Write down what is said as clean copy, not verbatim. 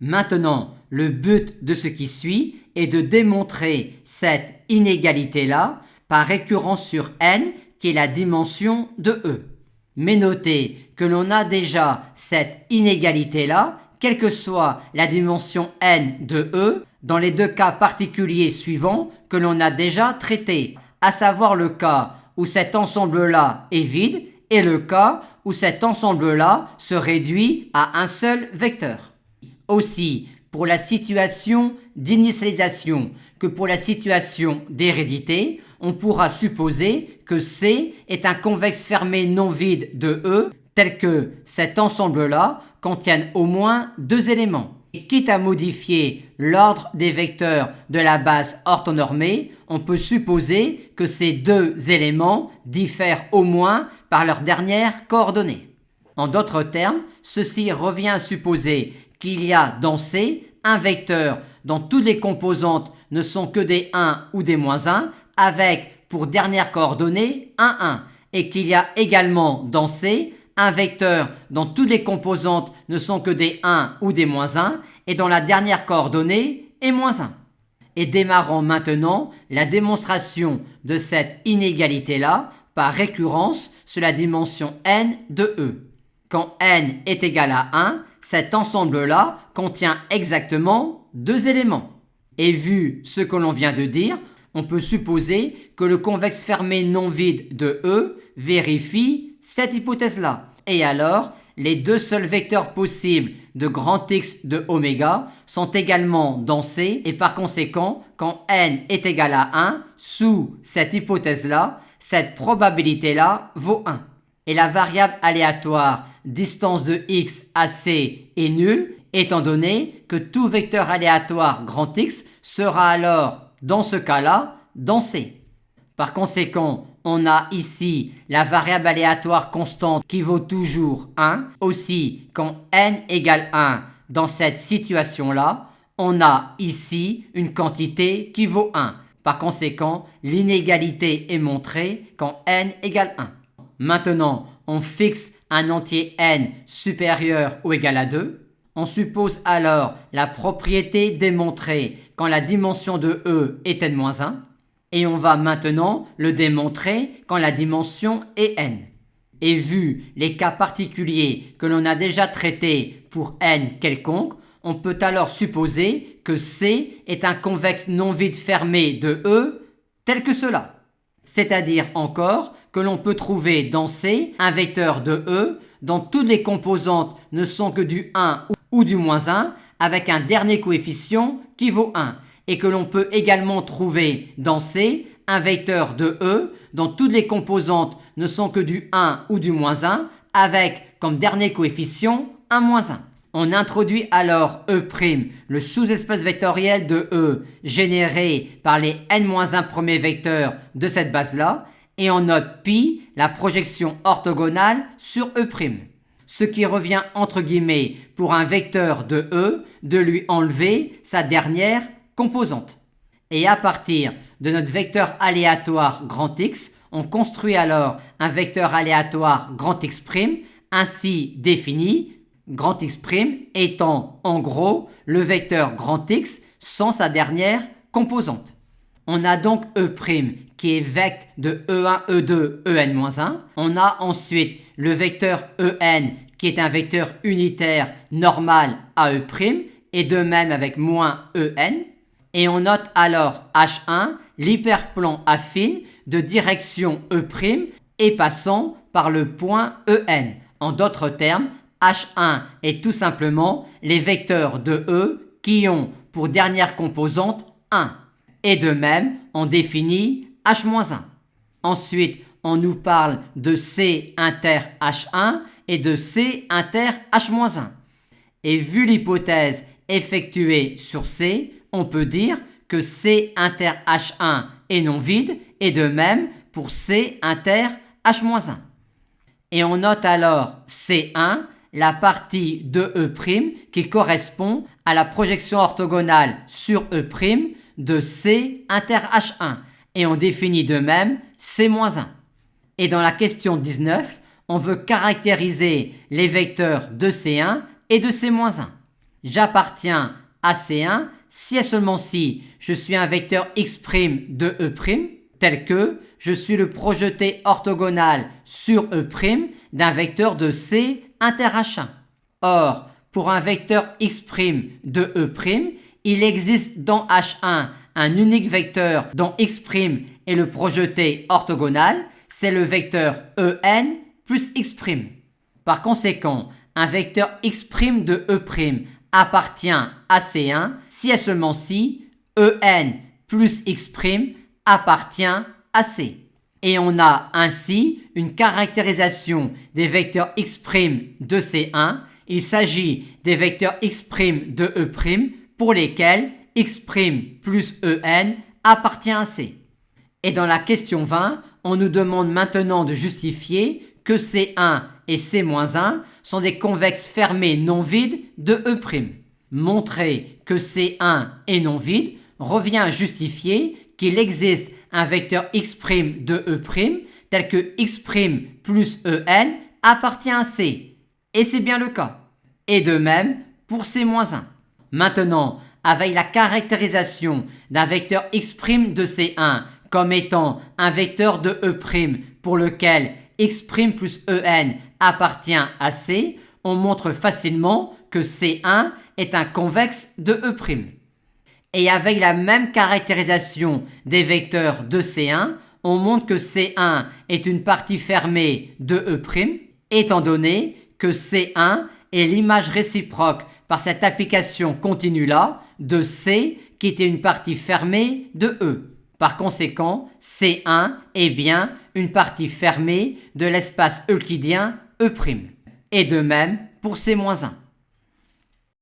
Maintenant, le but de ce qui suit est de démontrer cette inégalité-là par récurrence sur n qui est la dimension de E. Mais notez que l'on a déjà cette inégalité-là, quelle que soit la dimension n de E, dans les deux cas particuliers suivants que l'on a déjà traités, à savoir le cas où cet ensemble-là est vide et le cas où cet ensemble-là se réduit à un seul vecteur. Aussi, pour la situation d'initialisation que pour la situation d'hérédité, on pourra supposer que C est un convexe fermé non vide de E, tel que cet ensemble-là contienne au moins deux éléments. Et quitte à modifier l'ordre des vecteurs de la base orthonormée, on peut supposer que ces deux éléments diffèrent au moins par leurs dernières coordonnées. En d'autres termes, ceci revient à supposer qu'il y a dans C un vecteur dont toutes les composantes ne sont que des 1 ou des -1 avec pour dernière coordonnée un 1 et qu'il y a également dans C un vecteur dont toutes les composantes ne sont que des 1 ou des -1 et dont la dernière coordonnée est -1. Et démarrons maintenant la démonstration de cette inégalité-là par récurrence sur la dimension n de E. Quand n est égal à 1, cet ensemble-là contient exactement deux éléments. Et vu ce que l'on vient de dire, on peut supposer que le convexe fermé non vide de E vérifie cette hypothèse-là. Et alors, les deux seuls vecteurs possibles de grand X de oméga sont également dans C et par conséquent, quand n est égal à 1, sous cette hypothèse-là, cette probabilité-là vaut 1. Et la variable aléatoire distance de x à C est nulle, étant donné que tout vecteur aléatoire grand X sera alors, dans ce cas-là, dans C. Par conséquent, on a ici la variable aléatoire constante qui vaut toujours 1. Aussi, quand n égale 1 dans cette situation-là, on a ici une quantité qui vaut 1. Par conséquent, l'inégalité est montrée quand n égale 1. Maintenant, on fixe un entier n supérieur ou égal à 2. On suppose alors la propriété démontrée quand la dimension de E est n-1. Et on va maintenant le démontrer quand la dimension est n. Et vu les cas particuliers que l'on a déjà traités pour n quelconque, on peut alors supposer que C est un convexe non vide fermé de E tel que cela. C'est-à-dire encore que l'on peut trouver dans C un vecteur de E dont toutes les composantes ne sont que du 1 ou du -1 avec un dernier coefficient qui vaut 1 et que l'on peut également trouver dans C un vecteur de E dont toutes les composantes ne sont que du 1 ou du -1 avec comme dernier coefficient un -1. On introduit alors E', le sous-espace vectoriel de E généré par les n-1 premiers vecteurs de cette base-là et on note pi, la projection orthogonale sur E'. Ce qui revient entre guillemets pour un vecteur de E de lui enlever sa dernière composante. Et à partir de notre vecteur aléatoire grand X, on construit alors un vecteur aléatoire grand X' ainsi défini, grand X' étant en gros le vecteur grand X sans sa dernière composante. On a donc E' qui est vecteur de E1, E2, En-1. On a ensuite le vecteur En qui est un vecteur unitaire normal à E' et de même avec moins En. Et on note alors H1, l'hyperplan affine de direction E' et passant par le point En. En d'autres termes, H1 est tout simplement les vecteurs de E qui ont pour dernière composante 1. Et de même, on définit H-1. Ensuite, on nous parle de C inter H1 et de C inter H-1. Et vu l'hypothèse effectuée sur C, on peut dire que C inter H1 est non vide et de même pour C inter H-1. Et on note alors C1, la partie de E' qui correspond à la projection orthogonale sur E' de C inter H1 et on définit de même C-1. Et dans la question 19, on veut caractériser les vecteurs de C1 et de C-1. j'appartiens à C1 si et seulement si je suis un vecteur x' de E', tel que je suis le projeté orthogonal sur E' d'un vecteur de C inter H1. Or, pour un vecteur x' de E', il existe dans H1 un unique vecteur dont x' est le projeté orthogonal, c'est le vecteur En plus x'. Par conséquent, un vecteur x' de E' appartient à C1 si et seulement si En plus x' appartient à C. Et on a ainsi une caractérisation des vecteurs x' de C1. Il s'agit des vecteurs x' de E' pour lesquels x' plus En appartient à C. Et dans la question 20, on nous demande maintenant de justifier que C1 et C-1 sont des convexes fermés non vides de E'. Montrer que C1 est non vide revient à justifier qu'il existe un vecteur x' de E' tel que x' plus En appartient à C. Et c'est bien le cas. Et de même pour C-1. Maintenant, avec la caractérisation d'un vecteur x' de C1 comme étant un vecteur de E' pour lequel x' plus En appartient à C, on montre facilement que C1 est un convexe de E'. Et avec la même caractérisation des vecteurs de C1, on montre que C1 est une partie fermée de E', étant donné que C1 est l'image réciproque par cette application continue-là de C qui était une partie fermée de E. Par conséquent, C1 est bien une partie fermée de l'espace euclidien E'. Et de même pour C-1.